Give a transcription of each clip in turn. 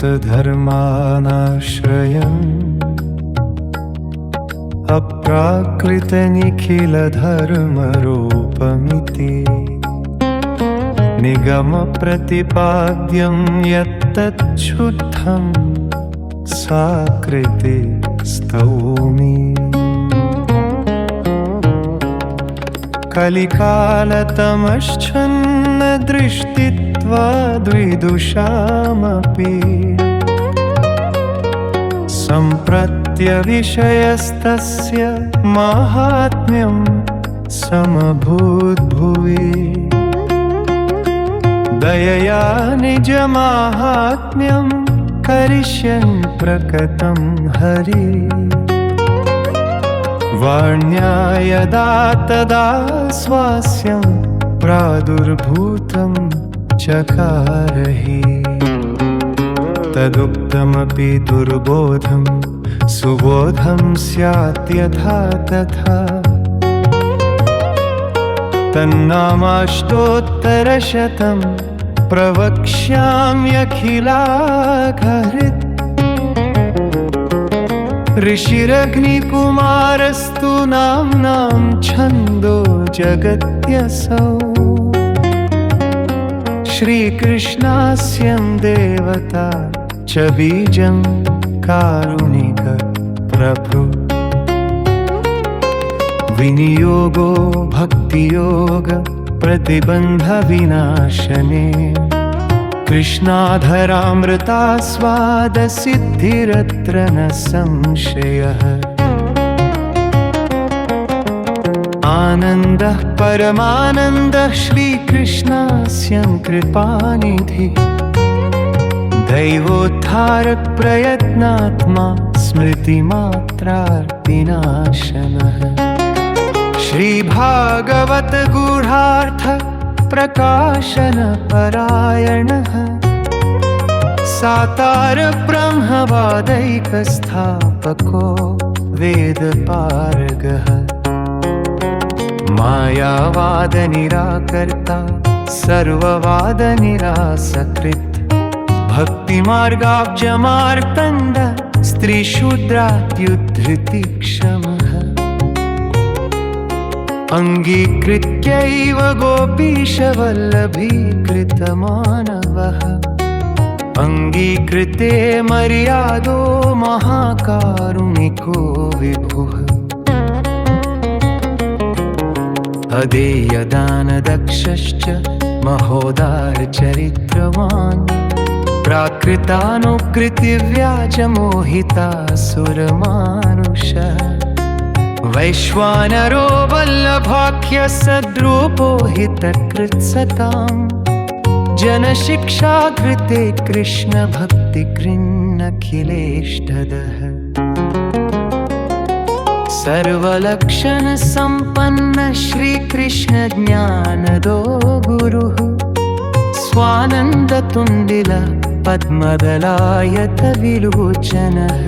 धर्मानाश्रयम् अप्राकृतनिखिलधर्मरूपमिति निगमप्रतिपाद्यं यत्तच्छुद्धं साकृते स्तौमि। कलिकालतमश्छन्नदृष्टित्वाद्विदुषामपि सम्प्रत्यविषयस्तस्य माहात्म्यं समभूद्भुवि। दयया निजमाहात्म्यं करिष्यन् प्रकटं हरि। वाण्या यदा तदा स्वास्यं प्रादुर्भूतं चकारहि। तदुक्तमपि दुर्बोधं सुबोधं स्यात् यथा तथा। तन्नामाष्टोत्तरशतं प्रवक्ष्याम्यखिलाघहृत्। ऋषिरग्निकुमारस्तु नाम्नां छन्दो जगत्यसौ। श्रीकृष्णास्यं देवता च बीजं कारुणिक प्रभु। विनियोगो भक्तियोग प्रतिबन्धविनाशने। कृष्णाधरामृतास्वादसिद्धिरत्र न संशयः। आनन्दः परमानन्दः श्रीकृष्णास्यं कृपानिधि। दैवोद्धारप्रयत्नात्मा स्मृतिमात्रार्तिनाशनः। श्रीभागवत गूढार्थ प्रकाशन परायणः। सातार ब्रह्मवादैकस्थापको वेदपारगः। मायावाद निराकर्ता सर्ववादनिरासकृत्। भक्तिमार्गाब्जमार्तण्ड स्त्रीशूद्रात्युद्धृतिक्षमः। अङ्गीकृत्यैव गोपीशवल्लभीकृतमानवः। अङ्गीकृते मर्यादो महाकारुणिको विभुः। अदेयदानदक्षश्च महोदारचरित्रवान्। प्राकृतानुकृतिव्याजमोहितासुरमानुषः। वैश्वानरो वल्लभाख्यः सद्रूपो हितकृत्सताम्। जनशिक्षाकृते कृष्णभक्तिकृन्नखिलेष्टदः। सर्वलक्षणसम्पन्न श्रीकृष्णज्ञानदो गुरुः। स्वानन्दतुन्दिल पद्मदलायतविलोचनः।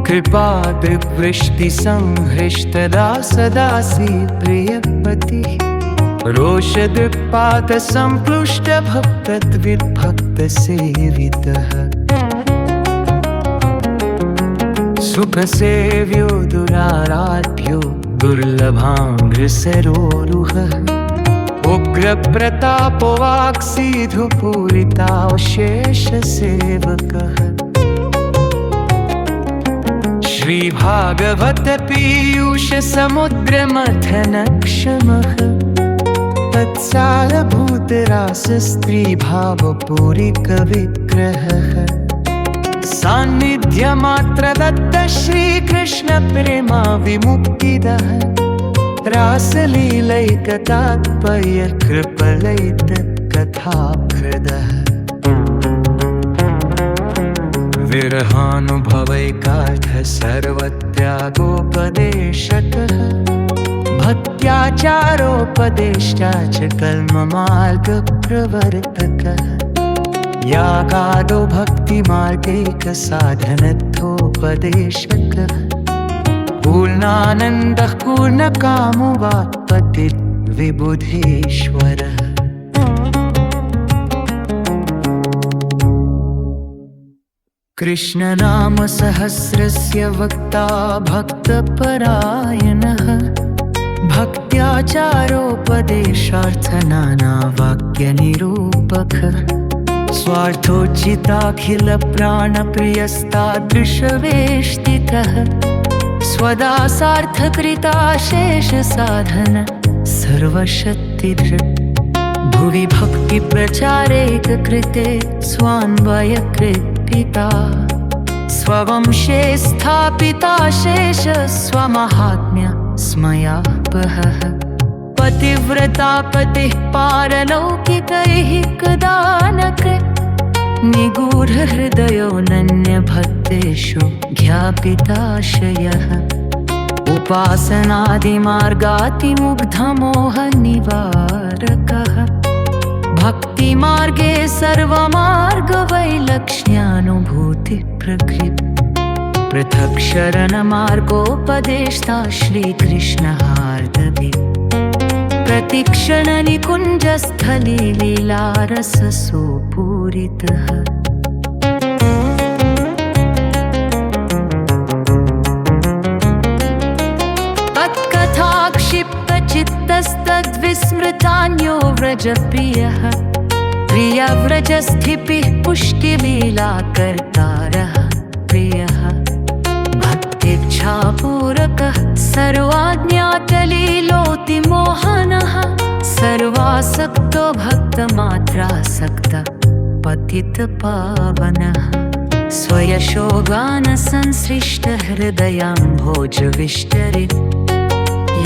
कृपादृग्वृष्टिसंहृष्टदासदासी प्रियपतिः। रोषदृक्पातसम्प्लुष्टभक्तद्विद्भक्तसेवितः। सुखसेव्यो दुराराध्यो दुर्लभाङ्घ्रिसरोरुहः। उग्रप्रतापो वाक्सीधुपूरितावशेषसेवकः। श्रीभागवत पीयूषसमुद्रमथनक्षमः। तत्सारभूतरासस्त्रीभावपूरिकविग्रहः। सान्निध्यमात्रदत्त श्रीकृष्णप्रेमा विमुक्तिदः। रासलीलैकतात्पर्यकृपलैतत्कथाभृदः। विरहानुभवैकार्थ सर्वत्यागोपदेशकः। भक्त्याचारोपदेष्टा च कल्ममार्गप्रवर्तकः। यागादो भक्तिमार्गैकसाधनत्वोपदेशकः। पूर्णानन्दः पूर्णकामो वाक्पतिर्विबुधेश्वरः। कृष्णनाम सहस्रस्य वक्ता भक्तपरायणः भक्त्याचारोपदेशार्थनानावाक्यनिरूपकः स्वार्थोचिताखिलप्राणप्रियस्तादृशवेष्टितः स्वदासार्थकृताशेषसाधन सर्वशक्तिधृक् भुवि भक्तिप्रचारेककृते स्वान्वयकृत्पिता स्ववंशे स्थापिता शेष स्वमाहात्म्य स्मयापहः पतिव्रता पतिः पारलौकिकैः कदा न कृत् निगूढहृदयो नन्यभक्तेषु ज्ञापिताशयः उपासनादिमार्गातिमुग्धमोहनिवारकः भक्तिमार्गे सर्वमार्गवैलक्ष्यानुभूतिप्रकृत् पृथक् शरणमार्गोपदेष्टा श्रीकृष्णहार्दवि प्रतिक्षणनिकुञ्जस्थले लीलारससोपूरितः तत्कथाक्षिप्तचित्तस्तद्विस्मृतान्यो व्रजप्रियः प्रियव्रजस्थितिः पुष्टिलीलाकर्तारः प्रियः भक्तिच्छापूरकः सर्वाज्ञातलीलोतिमोहनः सर्वासक्तो भक्तमात्रासक्तः पतितपावनः स्वयशोगानसंसृष्टहृदयाम्भोजविष्टरित्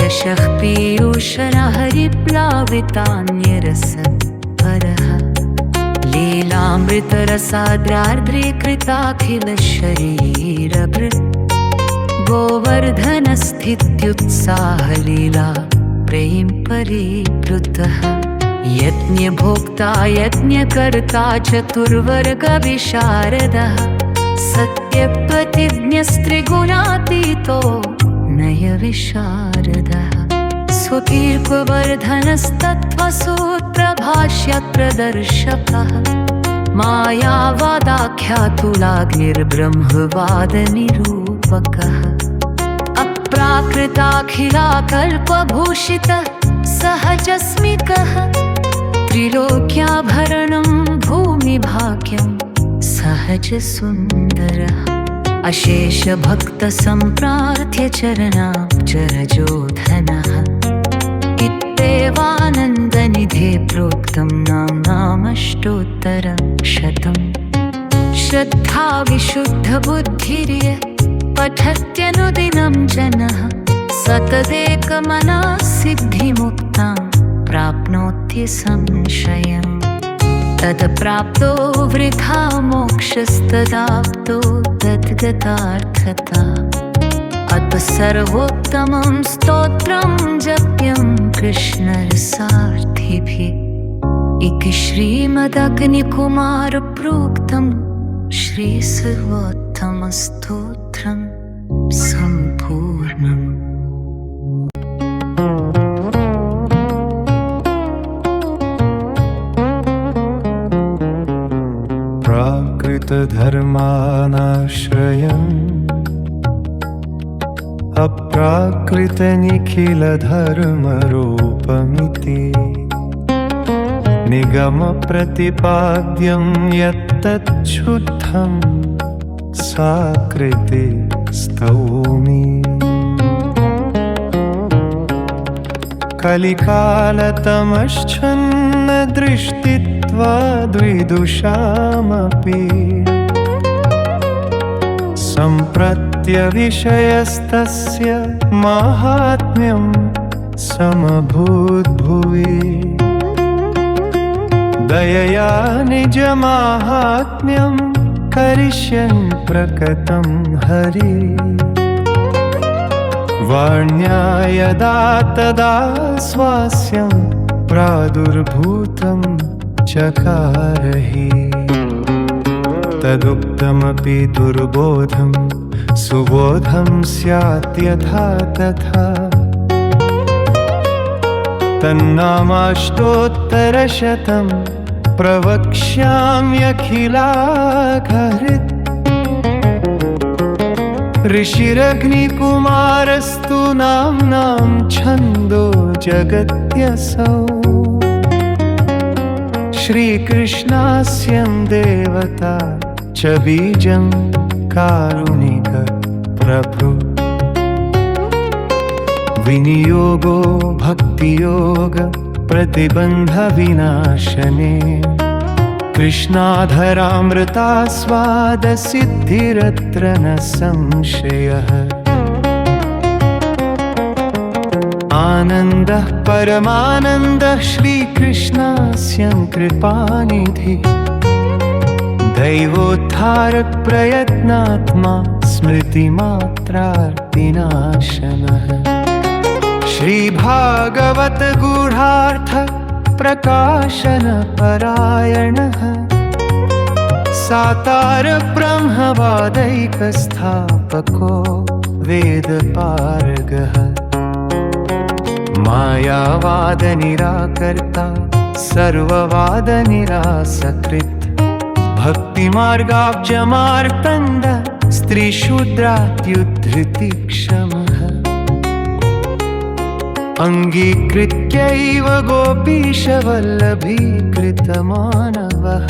यशः पीयूषलहरिप्लावितान्यरसत्परः लीलामृतरसाद्रार्द्रीकृताखिलशरीरभृत् गोवर्धनस्थित्युत्साहलीला प्रेम परिप्लुतः यज्ञभोक्ता यज्ञकर्ता चतुर्वर्गविशारदः सत्यप्रतिज्ञस्त्रिगुणातीतो नयविशारदः स्वकीर्पवर्धनस्तत्त्वसूत्रभाष्यप्रदर्शकः मायावादाख्यातुलाग्निर्ब्रह्मवादनिरूपकः अप्राकृताखिलाकल्पभूषितः सहजस्मिकः त्रिलोक्याभरणं भूमिभाग्यं सहजसुन्दरः अशेषभक्तसम्प्रार्थ्य चरणाब्जरजोधनः इत्येवानन्दनिधे प्रोक्तं नामाष्टोत्तरशतम् श्रद्धाविशुद्धबुद्धिर्य पठत्यनुदिनं जनः सतदेकमनः सिद्धिमुक्तां प्राप्नोति संशयम् तत्प्राप्तो वृथा मोक्षस्तदाप्तो तद्गतार्थता अतः सर्वोत्तमं स्तोत्रं जप्यं कृष्णरसार्थिभिः इति श्रीमदग्निकुमारप्रोक्तं श्रीसर्वोत्तमस्तोत्रं सम्पूर्णम्। प्राकृतधर्मानाश्रयम् अप्राकृतनिखिलधर्मरूपमिति निगमप्रतिपाद्यं यत्तच्छुद्धं साकृते स्तौमि। कलिकालतमश्चन्नदृष्टित्वाद्विदुषामपि सम्प्रत्यविषयस्तस्य माहात्म्यं समभूद्भुवि। दयया निजमाहात्म्यं करिष्यन् प्रकटं हरि। वाण्या यदा तदा स्वास्यं प्रादुर्भूतं चकारहि। तदुक्तमपि दुर्बोधं सुबोधं स्यात् यथा तथा। तन्नामाष्टोत्तरशतं प्रवक्ष्याम्यखिलाघहृत्। ऋषिरग्निकुमारस्तु नाम्नां छन्दो जगत्यसौ श्रीकृष्णास्यं देवता च बीजं कारुणिक प्रभु विनियोगो भक्तियोग प्रतिबन्धविनाशने कृष्णाधरामृतास्वादसिद्धिरत्र न संशयः आनन्दः परमानन्दः श्रीकृष्णास्यं कृपानिधिः दैवोद्धारक प्रयत्नात्मा स्मृतिमात्रार्तिनाशनः श्रीभागवत गूढार्थ प्रकाशन परायणः साकार ब्रह्मवादैकस्थापको वेदपारगः मायावाद निराकर्ता सर्ववाद निरासकृत् भक्तिमार्गाब्जमार्तण्ड स्त्रीशूद्रात्युद्धृतिक्षमः अङ्गीकृत्यैव गोपीशवल्लभीकृतमानवः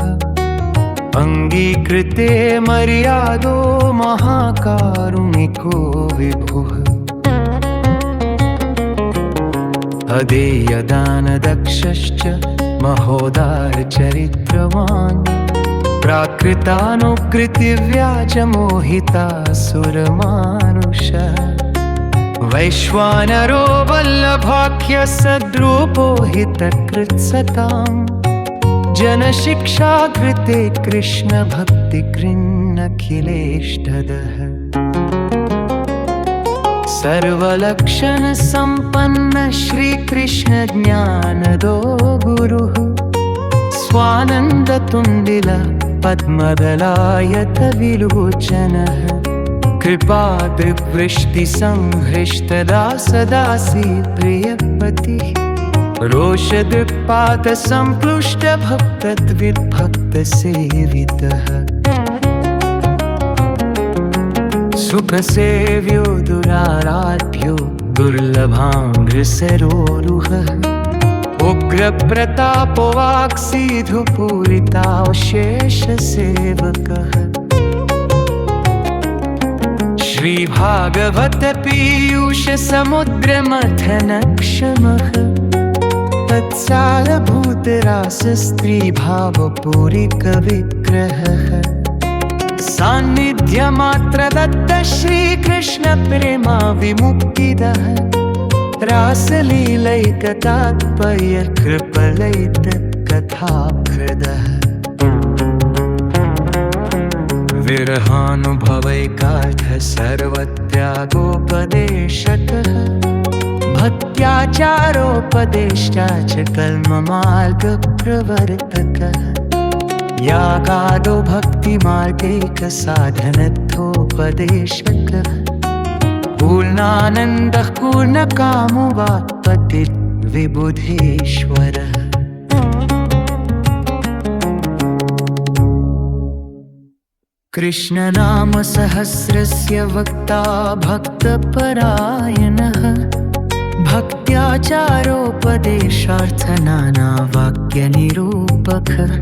अङ्गीकृते मर्यादो महाकारुणिको विभुः अदेयदानदक्षश्च महोदारचरित्रवान् प्राकृतानुकृतिव्याजमोहितासुरमानुषः वैश्वानरो वल्लभाख्य सद्रूपो हितकृत्सताम् जनशिक्षाकृते कृष्णभक्तिकृन्नखिलेष्टदः सर्वलक्षणसम्पन्न श्रीकृष्णज्ञानदो गुरुः स्वानन्दतुन्दिल पद्मदलायतविलोचनः कृपादृग्वृष्टिसंहृष्टदासदासी प्रियपतिः रोषदृक्पादसम्प्लुष्टभक्तद्विद्भक्तसेवितः सुखसेव्यो दुराराध्यो दुर्लभाङ्घ्रिसरोरुहः उग्रप्रतापो वाक्सीधुपूरितावशेषसेवकः श्रीभागवत पीयूषसमुद्रमथनक्षमः तत्सारभूतरासस्त्रीभावपूरिकविग्रहः सान्निध्यमात्रदत्त श्रीकृष्णप्रेमा विमुक्तिदः रासलीलैकतात्पर्यकृपलैतत्कथाभृदः विरहानुभवैकार्थः सर्वत्यागोपदेशकः भक्त्याचारोपदेष्टा च कल्ममार्गप्रवर्तकः यागादो भक्तिमार्गैकसाधनत्वोपदेशकः पूर्णानन्दः पूर्णकामो वाक्पतिर्विबुधेश्वरः कृष्णनामसहस्रस्य वक्ता भक्तपरायणः भक्त्याचारोपदेशार्थनानावाक्यनिरूपकः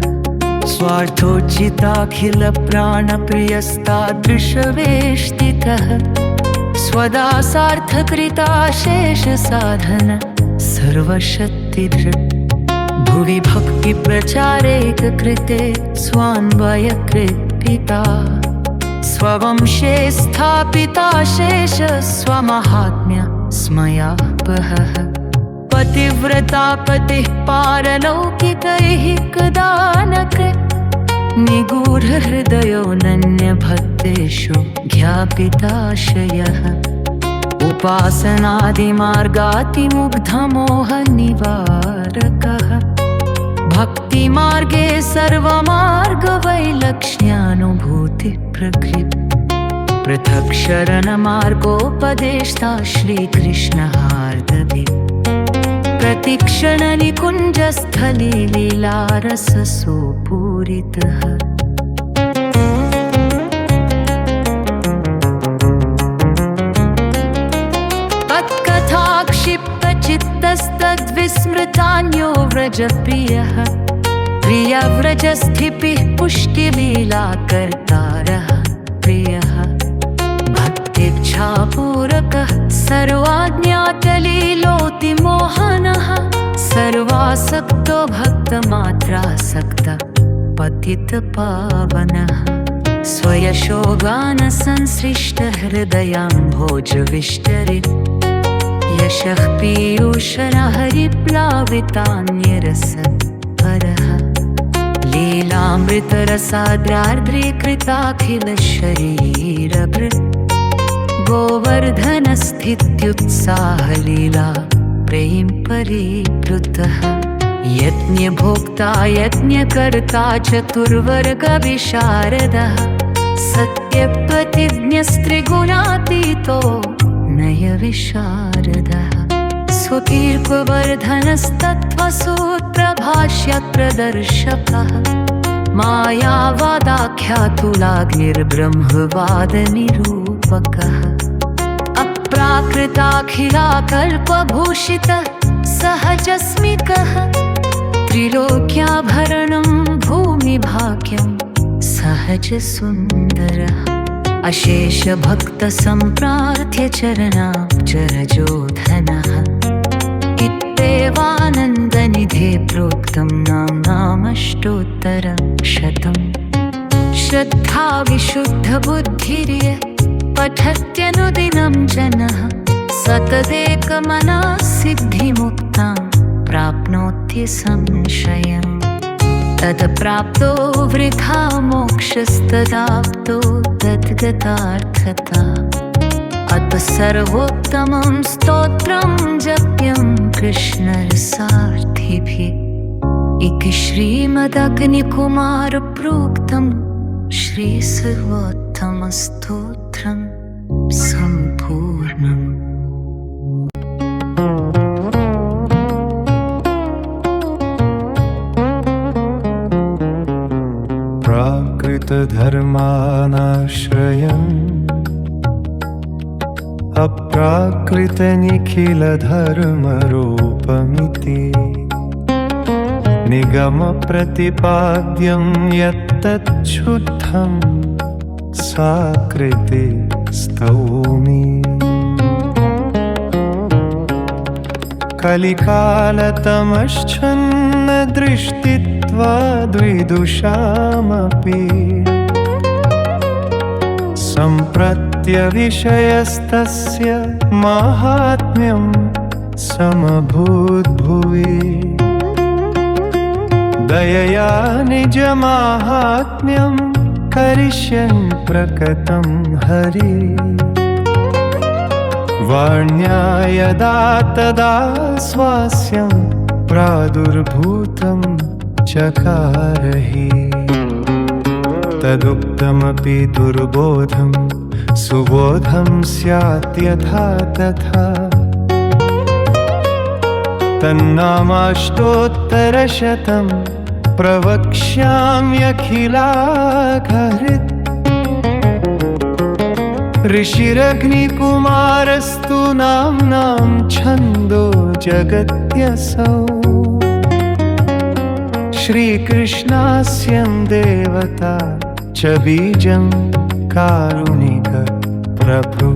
स्वार्थोचिताखिलप्राणप्रियस्तादृशवेष्टितः स्वदासार्थकृताशेषसाधन सर्वशक्तिधृक् भुवि भक्तिप्रचारैककृते स्वान्वयकृत्पिता स्ववंशे स्थापिता शेष स्वमाहात्म्य स्मयापहः पतिव्रता पतिः पारलौकिकैः कदानकृत् निगूढहृदयो नन्यभक्तेषु ज्ञापिताशयः उपासनादिमार्गातिमुग्धमोहनिवारकः भक्तिमार्गे सर्वमार्गवैलक्ष्यानुभूतिप्रकृत् पृथक् शरणमार्गोपदेष्टा श्रीकृष्णहार्दवी प्रतिक्षणनिकुञ्जस्थले लीलारससोपूरितः व्रजप्रियः प्रियव्रजस्थितिः पुष्टिलीलाकर्तारः प्रियः भक्तिच्छापूरकः सर्वाज्ञातलीलोति मोहनः सर्वासक्तो भक्तमात्रासक्तः पतितपावनः स्वयशोगानसंसृष्टहृदयाम्भोजविष्टरित् यशः पीयूषनहरिप्लावितान्यरसपरः लीलामृतरसाद्रार्द्रीकृताखिलशरीरभृत् गोवर्धनस्थित्युत्साहलीला प्रेम परिप्लुतः यज्ञभोक्ता यज्ञकर्ता चतुर्वर्गविशारदः सत्यप्रतिज्ञस्त्रिगुणातीतो नयविशारदः स्वकीर्पवर्धनस्तत्त्वसूत्रभाष्यप्रदर्शकः मायावादाख्यातुलाग्निर्ब्रह्मवादनिरूपकः अप्राकृताखिलाकल्पभूषितः सहजस्मिकः त्रिलोक्याभरणं भूमिभाग्यं सहजसुन्दरः अशेषभक्तसम्प्रार्थ्य चरणाब्जरजोधनः इत्येवानन्दनिधे प्रोक्तं नामाष्टोत्तरशतम् श्रद्धाविशुद्धबुद्धिर्य पठत्यनुदिनं जनः सतदेकमनः सिद्धिमुक्तां प्राप्नोति संशयम् तत्प्राप्तो वृथा मोक्षस्तदाप्तो तद्गतार्थता अतः सर्वोत्तमं स्तोत्रं जप्यं कृष्णरसार्थिभिः इति श्रीमदग्निकुमारप्रोक्तं श्रीसर्वोत्तमस्तोत्रं सम्पूर्णम्। प्राकृतधर्मानाश्रयम् अप्राकृतनिखिलधर्मरूपमिति निगमप्रतिपाद्यं यत्तच्छुद्धं साकृते स्तौमि। कलिकालतमश्छन्नदृष्टित्वाद्विदुषामपि सम्प्रत्यविषयस्तस्य माहात्म्यं समभूद्भुवि। दयया निजमाहात्म्यं करिष्यन् प्रकटं हरि। वाण्या यदा तदा स्वास्यं प्रादुर्भूतं चकारहि। तदुक्तमपि दुर्बोधं सुबोधं स्यात् यथा तथा। तन्नामाष्टोत्तरशतं प्रवक्ष्याम्यखिलाघहृत्। ऋषिरग्निकुमारस्तु नाम्नां छन्दो जगत्यसौ। श्रीकृष्णास्यं देवता च बीजं कारुणिक प्रभु।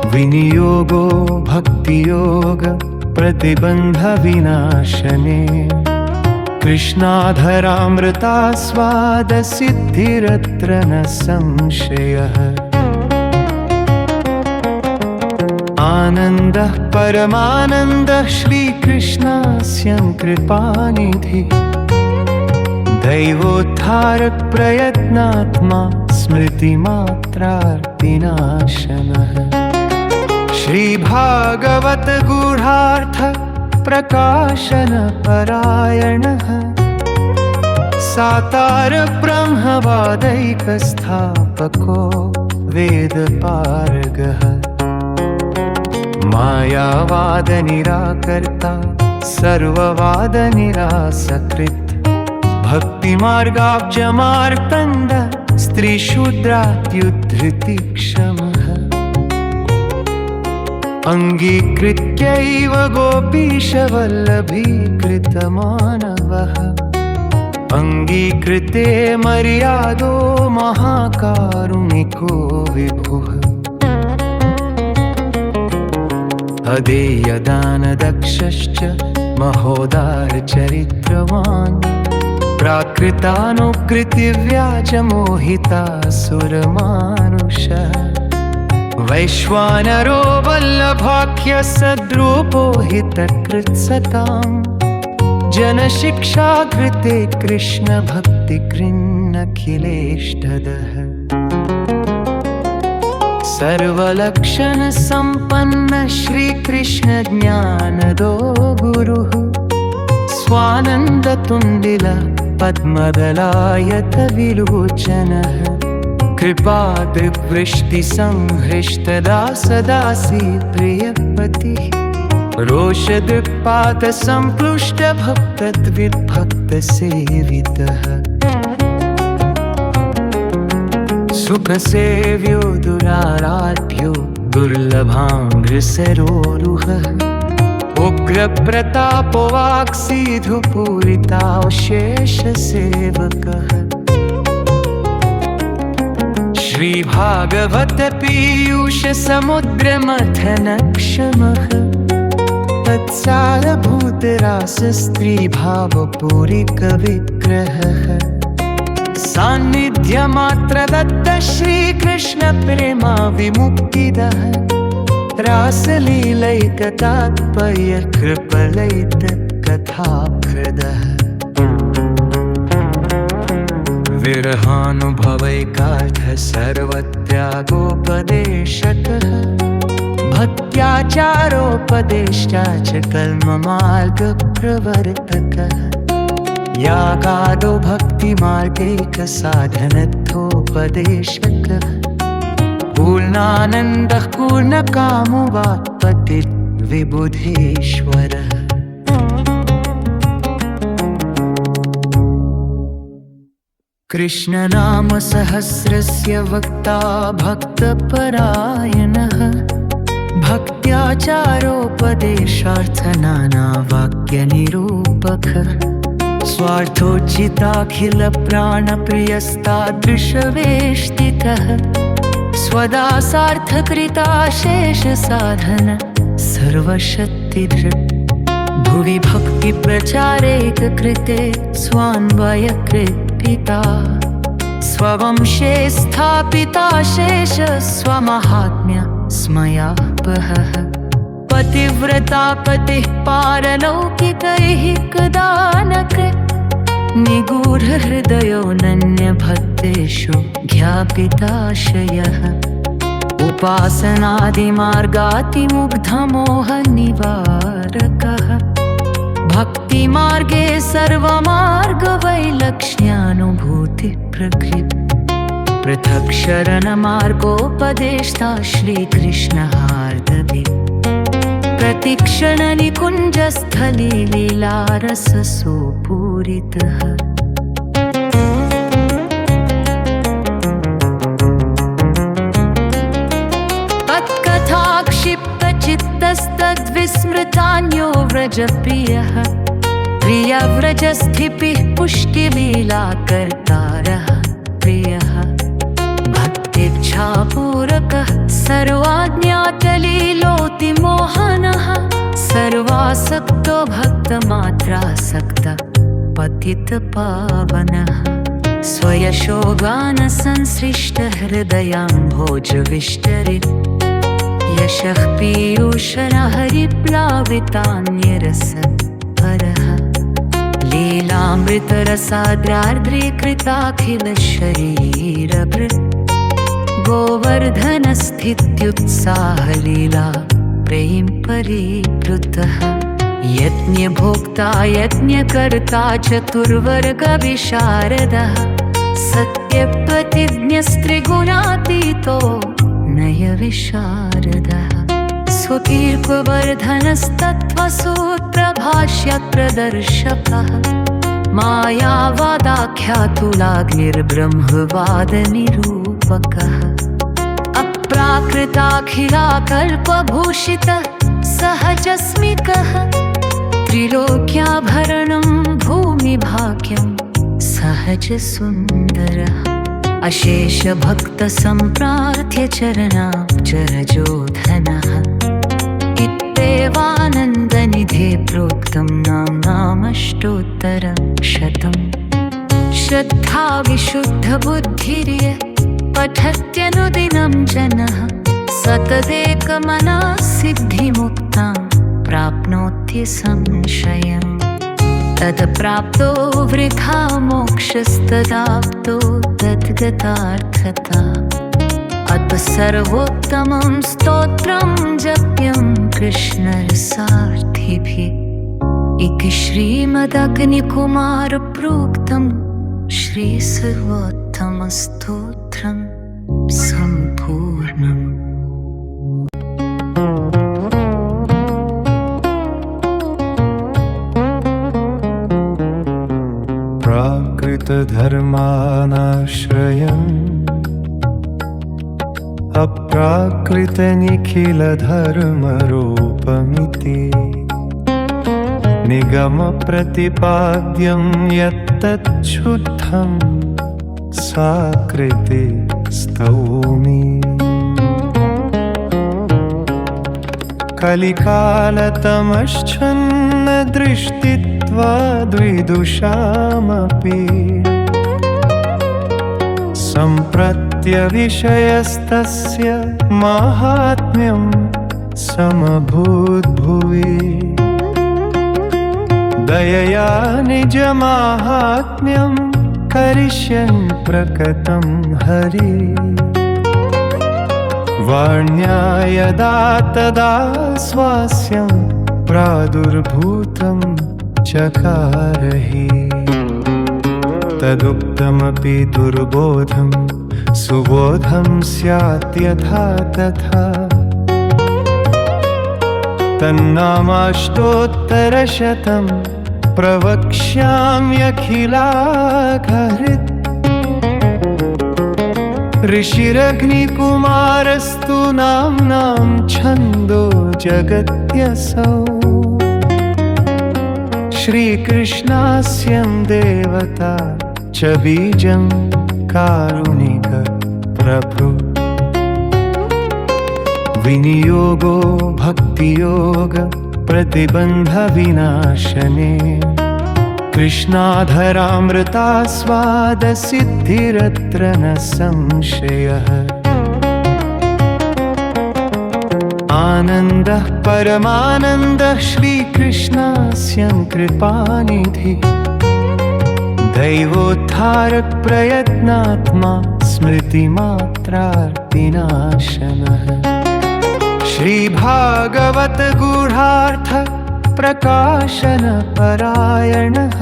विनियोगो भक्तियोग प्रतिबन्धविनाशने। कृष्णाधरामृतास्वादसिद्धिरत्र न संशयः। आनन्दः परमानन्दः श्रीकृष्णास्यं कृपानिधिः। दैवोद्धारक प्रयत्नात्मा स्मृतिमात्रार्तिनाशनः। श्रीभागवत गूढार्थ प्रकाशन परायणः। सातार ब्रह्मवादैकस्थापको वेदपारगः। मायावाद निराकर्ता सर्ववादनिरासकृत्। भक्तिमार्गाब्जमार्तण्ड स्त्रीशूद्रात्युद्धृतिक्षमः। अङ्गीकृत्यैव गोपीशवल्लभीकृतमानवः अङ्गीकृते मर्यादो महाकारुणिको विभुः अदेयदानदक्षश्च महोदारचरित्रवान् प्राकृतानुकृतिव्याजमोहितासुरमानुषः वैश्वानरो वल्लभाख्यः सद्रूपो हितकृत्सताम् जनशिक्षाकृते कृष्णभक्तिकृन्नखिलेष्टदः सर्वलक्षणसम्पन्न श्रीकृष्णज्ञानदो गुरुः स्वानन्दतुन्दिल पद्मदलायतविलोचनः कृपादृग्वृष्टिसंहृष्टदासदासी प्रियपतिः रोषदृक्पातसम्पृष्टभक्तद्विद्भक्तसेवितः सुखसेव्यो दुराराध्यो दुर्लभाङ्घ्रिसरोरुहः उग्रप्रतापो वाक्सीधुपूरितावशेषसेवकः श्रीभागवत पीयूषसमुद्रमथनक्षमः तत्सारभूतरासस्त्रीभावपूरिकविग्रहः सान्निध्यमात्रदत्त श्रीकृष्णप्रेमा विमुक्तिदः रासलीलैकतात्पर्यकृपलैतत्कथाप्रदः विरहानुभवैकार्थः सर्वत्यागोपदेशकः भक्त्याचारोपदेष्टा च कल्ममार्गप्रवर्तकः यागादो भक्तिमार्गैकसाधनत्वोपदेशकः पूर्णानन्दः पूर्णकामो वाक्पतिर्विबुधेश्वरः कृष्णनामसहस्रस्य वक्ता भक्तपरायणः भक्त्याचारोपदेशार्थनानावाक्यनिरूपकः स्वार्थोचिताखिलप्राणप्रियस्तादृशवेष्टितः स्वदासार्थकृताशेषसाधन सर्वशक्तिधृक् भुवि भक्तिप्रचारैककृते स्वान्वयकृत्पिता स्ववंशे स्थापिता शेष स्वमाहात्म्य स्मयापहः पतिव्रता पतिः पारलौकिकैः कदा न कृत् निगूढहृदयो नन्यभक्तेषु ज्ञापिताशयः उपासनादिमार्गातिमुग्धमोहनिवारकः भक्तिमार्गे सर्वमार्गवैलक्ष्यानुभूतिप्रकृत् पृथक् शरणमार्गोपदेष्टा श्रीकृष्णहार्दवि प्रतिक्षणनिकुञ्जस्थले लीलारससुपूरितः तत्कथाक्षिप्तचित्तस्तद्विस्मृतान्यो व्रजप्रियः प्रियव्रजस्थितिः पुष्टिलीलाकर्तारः प्रियः भक्तिच्छापूरकः सर्वाज्ञातलीलोतिमोहनः सर्वासक्तो भक्तमात्रासक्तः पतितपावनः स्वयशोगानसंसृष्टहृदयाम्भोजविष्टरित् यशः पीयूषनहरिप्लावितान्यरसपरः लीलामृतरसाद्रार्द्रीकृताखिलशरीरभृत् गोवर्धनस्थित्युत्साहलीला प्रेम परिप्लुतः यज्ञभोक्ता यज्ञकर्ता चतुर्वर्गविशारदः सत्यप्रतिज्ञस्त्रिगुणातीतो नयविशारदः स्वकीर्तिवर्धनस्तत्त्वसूत्रभाष्यप्रदर्शकः मायावादाख्यातुलाग्निर्ब्रह्मवादनिरूपकः प्राकृताखिलाकल्पभूषितः सहजस्मिकः त्रिलोक्याभरणं भूमिभाग्यं सहजसुन्दरः अशेषभक्तसम्प्रार्थ्य चरणाब्जरजोधनः इत्येवानन्दनिधे प्रोक्तं नामाष्टोत्तरशतम् श्रद्धा विशुद्धबुद्धिर्य पठत्यनुदिनं जनः सततेकमनः सिद्धिमुक्तां प्राप्नोति संशयम् तत्प्राप्तो वृथा मोक्षस्तदाप्तो तद्गतार्थता अतः सर्वोत्तमं स्तोत्रं जप्यं कृष्णरसार्थिभिः इति श्रीमदग्निकुमार प्रोक्तं श्रीसर्वोत्तमस्तोत्रं सम्पूर्णम्। प्राकृतधर्मानाश्रयम् अप्राकृतनिखिलधर्मरूपमिति निगमप्रतिपाद्यं यत्तच्छुद्धं साकृते स्तौमि। कलिकालतमश्चन्नदृष्टित्वाद्विदुषामपि सम्प्रत्यविषयस्तस्य माहात्म्यं समभूद्भुवि। दयया निजमाहात्म्यं करिष्यन् प्रकटं हरि। वाण्या यदा तदा स्वास्यं प्रादुर्भूतं चकारहि। तदुक्तमपि दुर्बोधं सुबोधं स्यात् यथा तथा। तन्नामाष्टोत्तरशतं प्रवक्ष्याम्यखिलाघहृत्। ऋषिरग्निकुमारस्तु नाम्नां छन्दो जगत्यसौ। श्रीकृष्णास्यं देवता च बीजं कारुणिक प्रभु। विनियोगो भक्तियोग प्रतिबन्धविनाशने। कृष्णाधरामृतास्वादसिद्धिरत्र न संशयः। आनन्दः परमानन्दः श्रीकृष्णास्यं कृपानिधि। दैवोद्धारप्रयत्नात्मा स्मृतिमात्रार्तिनाशनः। श्रीभागवत गूढार्थ प्रकाशन परायणः।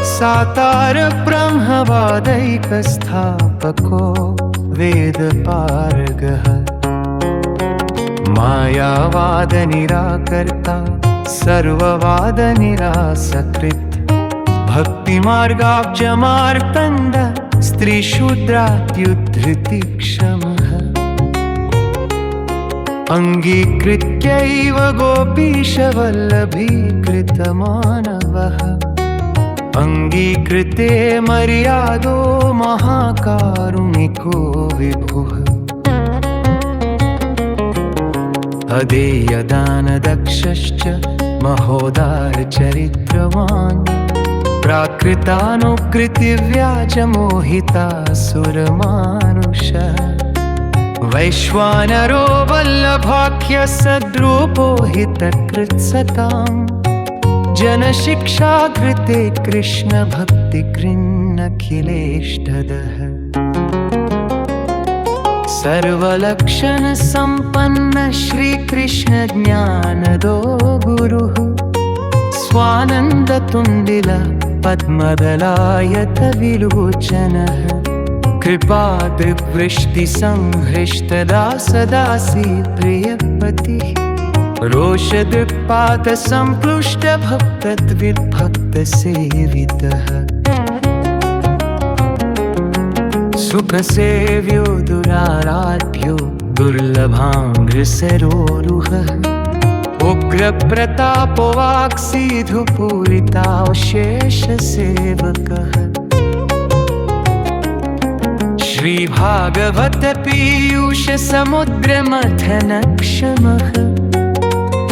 साकार ब्रह्मवादैकस्थापको वेदपारगः। मायावाद निराकर्ता सर्ववादनिरासकृत्। भक्तिमार्गाब्जमार्तण्ड स्त्रीशूद्रात्युद्धृतिक्षमः। अङ्गीकृत्यैव गोपीशवल्लभीकृतमानवः। अङ्गीकृते मर्यादो महाकारुणिको विभुः। अदेयदानदक्षश्च महोदारचरित्रवान्। प्राकृतानुकृतिव्याजमोहितासुरमानुषः। वैश्वानरो वल्लभाख्य सद्रूपो हितकृत्सताम्। जनशिक्षाकृते कृष्णभक्तिकृन्नखिलेष्टदः। सर्वलक्षणसम्पन्न श्रीकृष्णज्ञानदो गुरुः। स्वानन्दतुन्दिल पद्मदलायतविलोचनः। कृपादृग्वृष्टिसंहृष्टदासदासी प्रियपतिः। रोषदृक्पातसम्पृष्टभक्तद्विद्भक्तसेवितः। सुखसेव्यो दुराराध्यो दुर्लभाङ्घ्रिसरोरुहः उग्रप्रतापो वाक्सीधुपूरितावशेषसेवकः श्रीभागवत पीयूषसमुद्रमथनक्षमः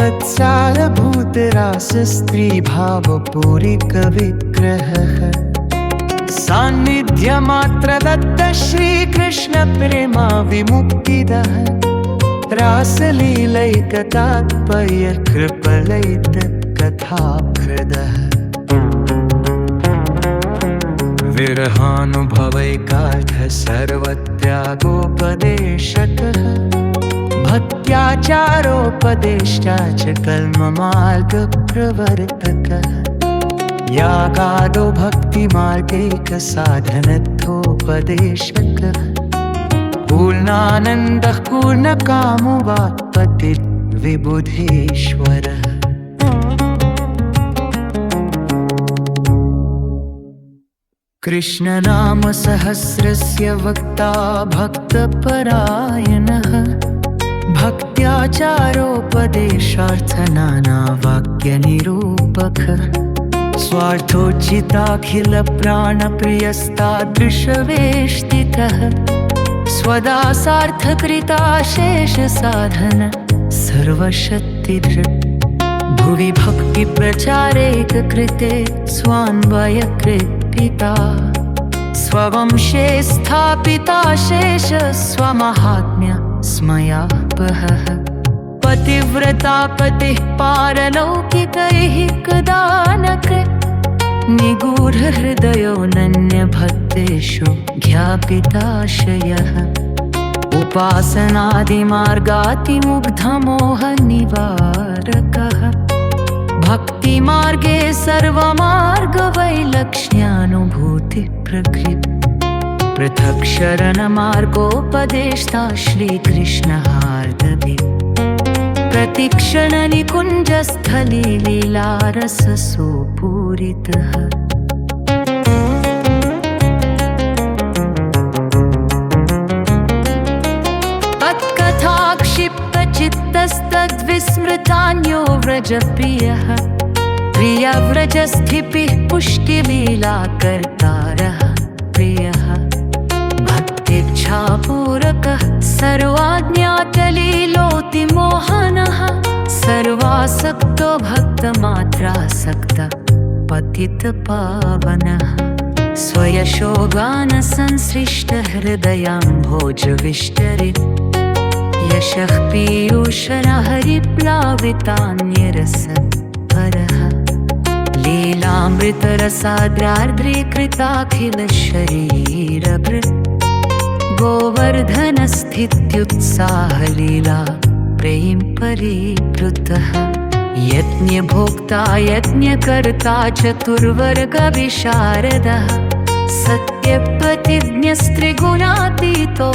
तत्सारभूतरासस्त्रीभावपूरिकविग्रहः सान्निध्यमात्रदत्त श्रीकृष्णप्रेमा विमुक्तिदः रासलीलैकतात्पर्यकृपलैतत्कथाभृदः विरहानुभवैकार्थः सर्वत्यागोपदेशकः भक्त्याचारोपदेष्टा च कल्ममार्गप्रवर्तकः यागादो भक्तिमार्गैकसाधनत्वोपदेशकः पूर्णानन्दः पूर्णकामो वाक्पतिर्विबुधेश्वरः कृष्णनामसहस्रस्य वक्ता भक्तपरायणः भक्त्याचारोपदेशार्थनानावाक्यनिरूपकः स्वार्थोचिताखिलप्राणप्रियस्तादृशवेष्टितः स्वदासार्थकृताशेषसाधन सर्वशक्तिधृक् भुवि भक्तिप्रचारेककृते स्वान्वयकृत्पिता स्ववंशे स्थापिता शेष स्वमाहात्म्य स्मयापहः पतिव्रता पतिः पारलौकिकैः कदा न कृत् निगूढहृदयो नन्यभक्तेषु ज्ञापिताशयः उपासनादिमार्गातिमुग्धमोहनिवारकः भक्तिमार्गे सर्वमार्गवैलक्ष्यानुभूतिप्रकृत् पृथक् शरणमार्गोपदेष्टा श्रीकृष्णहार्दवे प्रतिक्षणनिकुञ्जस्थले लीलारससुपूरितः तत्कथाक्षिप्तचित्तस्तद्विस्मृतान्यो व्रजप्रियः प्रियव्रजस्थितिः पुष्टिलीलाकर्तारः प्रियः भक्तिच्छापूरकः सर्वाज्ञातलीलोतिमोहनः सर्वासक्तो भक्तमात्रासक्तः पतितपावनः स्वयशोगानसंसृष्टहृदयाम्भोजविष्टरित् यशः पीयूषनहरिप्लावितान्यरसत्परः लीलामृतरसाद्रार्द्रीकृताखिलशरीरभृत् गोवर्धनस्थित्युत्साहलीला प्रेम परिप्लुतः यज्ञभोक्ता यज्ञकर्ता चतुर्वर्गविशारदः सत्यप्रतिज्ञस्त्रिगुणातीतो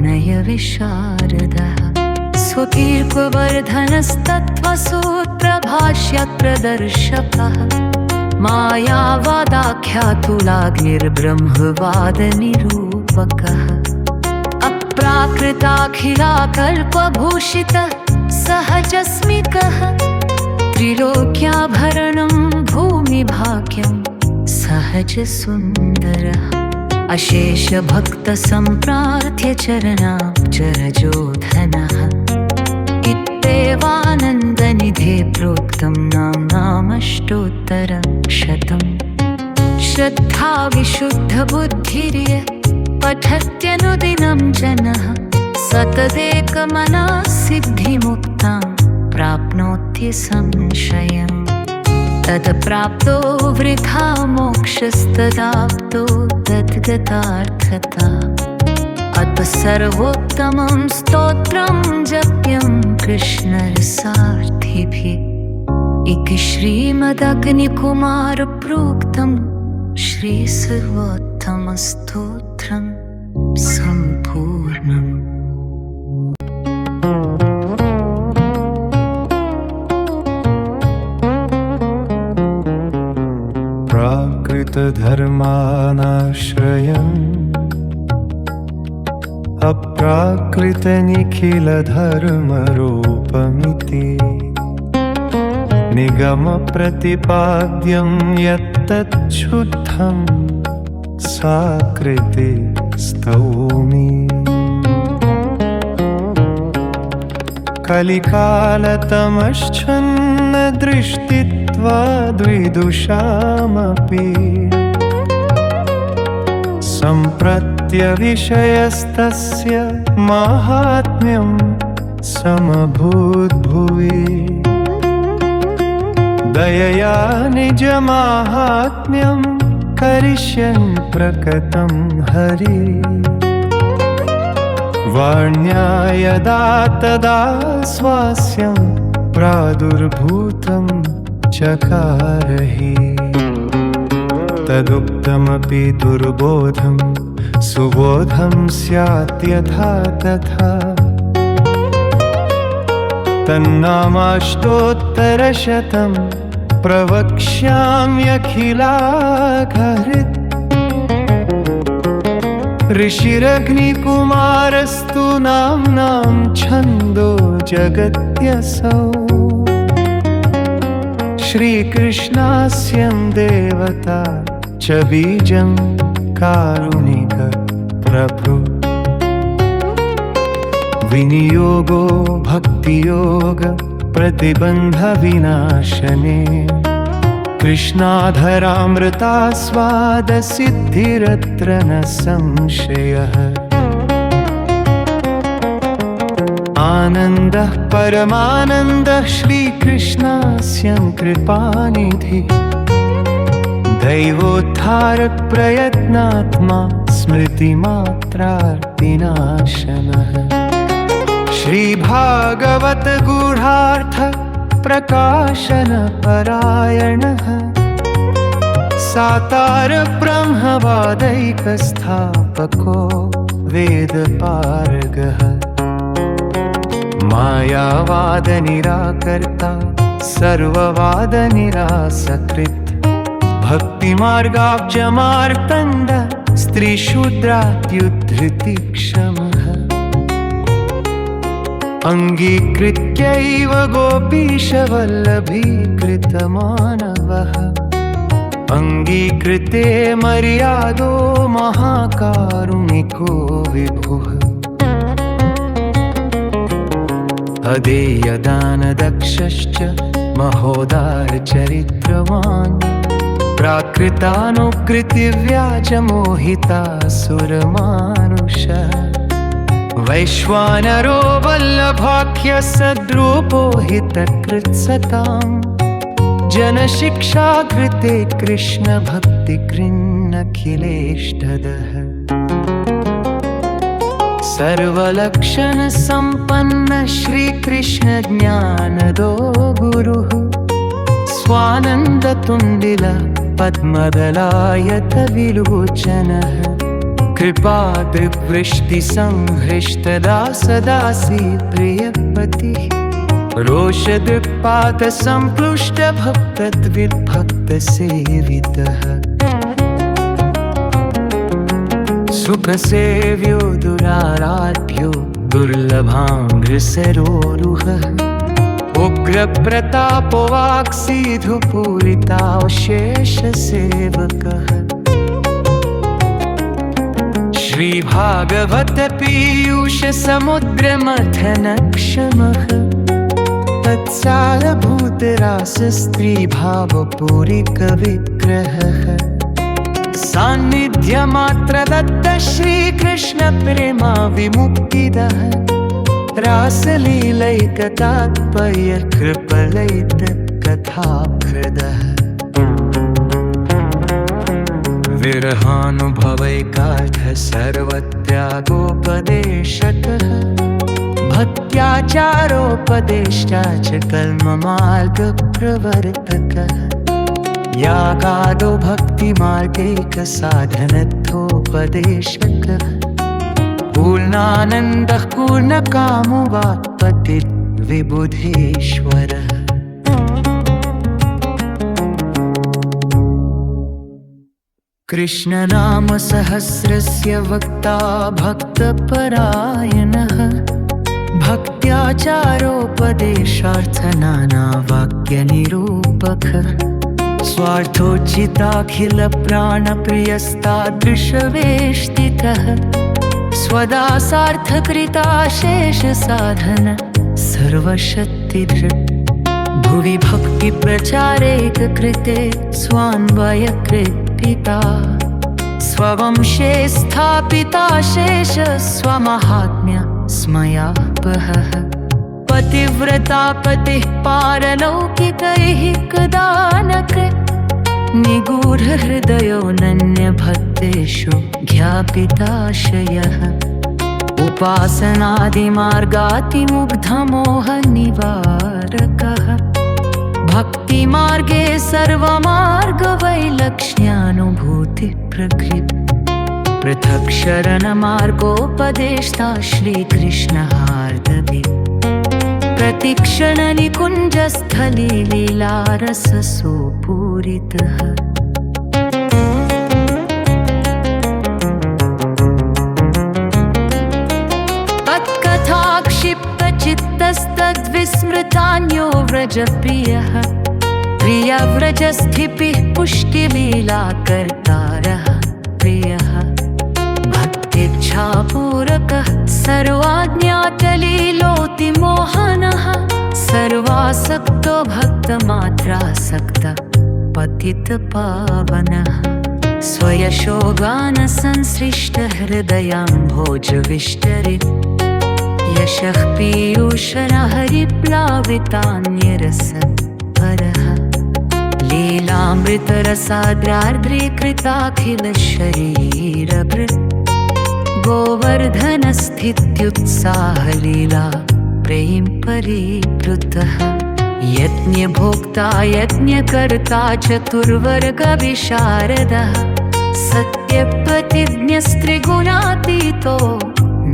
नयविशारदः स्वकीर्कवर्धनस्तत्त्वसूत्रभाष्यप्रदर्शकः मायावादाख्यातुलाग्निर्ब्रह्मवादनिरूपकः अप्राकृताखिलाकल्पभूषितः सहजस्मिकः त्रिलोक्याभरणं भूमिभाग्यं सहजसुन्दरः अशेषभक्तसम्प्रार्थ्य चरणाब्जरजोधनः इत्येवानन्दनिधे प्रोक्तं नामाष्टोत्तरशतम् श्रद्धाविशुद्धबुद्धिर्य पठत्यनुदिनं जनः सततेकमनः सिद्धिमुक्तां प्राप्नोति संशयम् तत्प्राप्तो वृथा मोक्षस्तदाप्तो तद्गतार्थता अतः सर्वोत्तमं स्तोत्रं जप्यं कृष्णरसार्थिभिः इति श्रीमदग्निकुमारप्रोक्तं श्रीसर्वोत्तमस्तोत्रं सम्पूर्णम्। प्राकृतधर्मानाश्रयम् अप्राकृतनिखिलधर्मरूपमिति निगमप्रतिपाद्यं यत्तच्छुद्धं साकृते स्तौमि। कलिकालतमश्चन्नदृष्टित्वाद्विदुषामपि सम्प्रत्यविषयस्तस्य माहात्म्यं समभूद्भुवि। दयया निजमाहात्म्यं करिष्यन् प्रकटं हरि। वाण्या यदा तदा स्वास्यं प्रादुर्भूतं चकारहि। तदुक्तमपि दुर्बोधं सुबोधं स्यात् यथा तथा। तन्नामाष्टोत्तरशतं प्रवक्ष्याम्यखिलाघहृत्। ऋषिरग्निकुमारस्तु नाम्नां छन्दो जगत्यसौ। श्रीकृष्णास्यं देवता च बीजं कारुणिक प्रभु। विनियोगो भक्तियोग प्रतिबन्धविनाशने। कृष्णाधरामृतास्वादसिद्धिरत्र न संशयः। आनन्दः परमानन्दः श्रीकृष्णास्यं कृपानिधि। दैवोद्धारप्रयत्नात्मा स्मृतिमात्रार्तिनाशनः। श्रीभागवत गूढार्थ प्रकाशनपरायणः। सातार ब्रह्मवादैकस्थापको वेदपारगः। मायावादनिराकर्ता सर्ववादनिरासकृत्। भक्तिमार्गाब्जमार्तण्ड स्त्रीशूद्रात्युद्धृतिक्षमः। अङ्गीकृत्यैव गोपीशवल्लभीकृतमानवः। अङ्गीकृते मर्यादो महाकारुणिको विभुः। अदेयदानदक्षश्च महोदारचरित्रवान्। प्राकृतानुकृतिव्याजमोहितासुरमानुषः। वैश्वानरो वल्लभाख्यः सद्रूपो हितकृत्सताम्। जनशिक्षाकृते कृष्णभक्तिकृन्नखिलेष्टदः। सर्वलक्षणसम्पन्न श्रीकृष्णज्ञानदो गुरुः। स्वानन्दतुन्दिल पद्मदलायतविलोचनः। कृपादृग्वृष्टिसंहृष्टदासदासी प्रियपतिः। रोषदृक्पातसम्पृष्टभक्तद्विद्भक्तसेवितः। सुखसेव्यो दुराराध्यो दुर्लभाङ्घ्रिसरोरुहः। उग्रप्रतापो वाक्सीधुपूरितावशेषसेवकः। श्रीभागवत पीयूषसमुद्रमथनक्षमः। तत्सारभूतरासस्त्रीभावपूरिकविग्रहः। सान्निध्यमात्रदत्त श्रीकृष्णप्रेमा विमुक्तिदः। रासलीलैकतात्पर्यकृपलैतत्कथाभृदः। विरहानुभवैकार्थ सर्वत्यागोपदेशकः। भक्त्याचारोपदेष्टा च कल्ममार्गप्रवर्तकः। यागादो भक्तिमार्गैकसाधनत्वोपदेशकः। पूर्णानन्दः पूर्णकामो वाक्पतिर्विबुधेश्वरः। कृष्णनामसहस्रस्य वक्ता भक्तपरायणः भक्त्याचारोपदेशार्थनानावाक्यनिरूपकः स्वार्थोचिताखिलप्राणप्रियस्तादृशवेष्टितः स्वदासार्थकृताशेषसाधन सर्वशक्तिधृक् भुवि भक्तिप्रचारेककृते स्वान्वयकृत्पिता स्ववंशे स्थापिता शेष स्वमाहात्म्य स्मयापहः पतिव्रता पतिः पारलौकिकैः कदा न कृत् निगूढहृदयोऽनन्यभक्तेषु ज्ञापिताशयः उपासनादिमार्गातिमुग्धमोहनिवारकः भक्तिमार्गे सर्वमार्गवैलक्ष्यानुभूतिप्रकृत् पृथक् शरणमार्गोपदेष्टा श्रीकृष्णहार्दभिः प्रतिक्षणनिकुञ्जस्थले लीलारससुपूरितः तत्कथाक्षिप्तचित्तस्तद्विस्मृतान्यो व्रजप्रियः प्रियव्रजस्थितिः पुष्टिलीलाकर्तारः प्रियः भक्तिच्छापूरकः सर्वाज्ञातलीलोतिमोहनः सर्वासक्तो भक्तमात्रासक्तः पतितपावनः स्वयशोगानसंसृष्टहृदयाम्भोजविष्टरित् यशः पीयूषराहरिप्लावितान्यरसपरः लीलामृतरसाद्रार्द्रीकृताखिलशरीरभृत् गोवर्धनस्थित्युत्साहलीला प्रेम परिप्लुतः यज्ञभोक्ता यज्ञकर्ता चतुर्वर्गविशारदः सत्यप्रतिज्ञस्त्रिगुणातीतो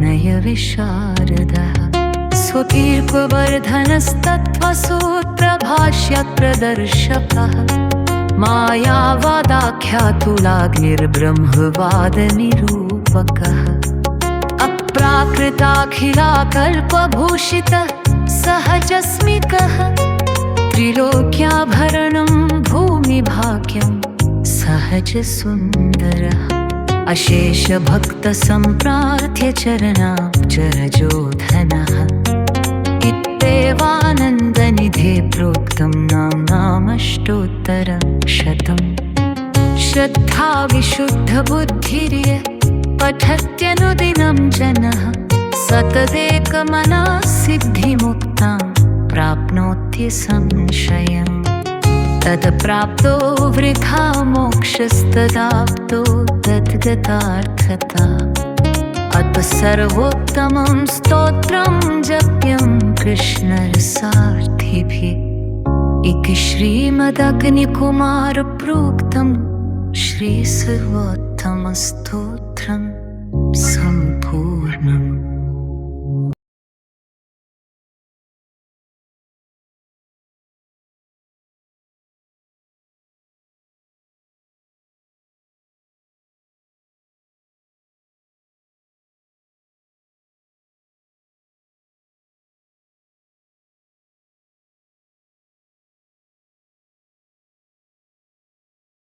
नयविशारदः स्वकीर्पवर्धनस्तत्त्वसूत्रभाष्यप्रदर्शकः मायावादाख्यातुलाग्निर्ब्रह्मवादनिरूपकः अप्राकृताखिलाकल्पभूषितः सहजस्मिकः त्रिलोक्याभरणं भूमिभाग्यं सहजसुन्दरः अशेषभक्तसम्प्रार्थ्य चरणाब्जरजोधनः इत्येवानन्दनिधे प्रोक्तं नामाष्टोत्तरशतम् श्रद्धा विशुद्धबुद्धिर्य पठत्यनुदिनं जनः सतदेकमनः सिद्धिमुक्तां प्राप्नोति संशयम् तत्प्राप्तो वृथा मोक्षस्तदाप्तो तद्गतार्थता अतः सर्वोत्तमं स्तोत्रं जप्यं कृष्णरसार्थिभिः इति श्रीमदग्निकुमारप्रोक्तं श्रीसर्वोत्तमस्तोत्रं सम्पूर्णम्।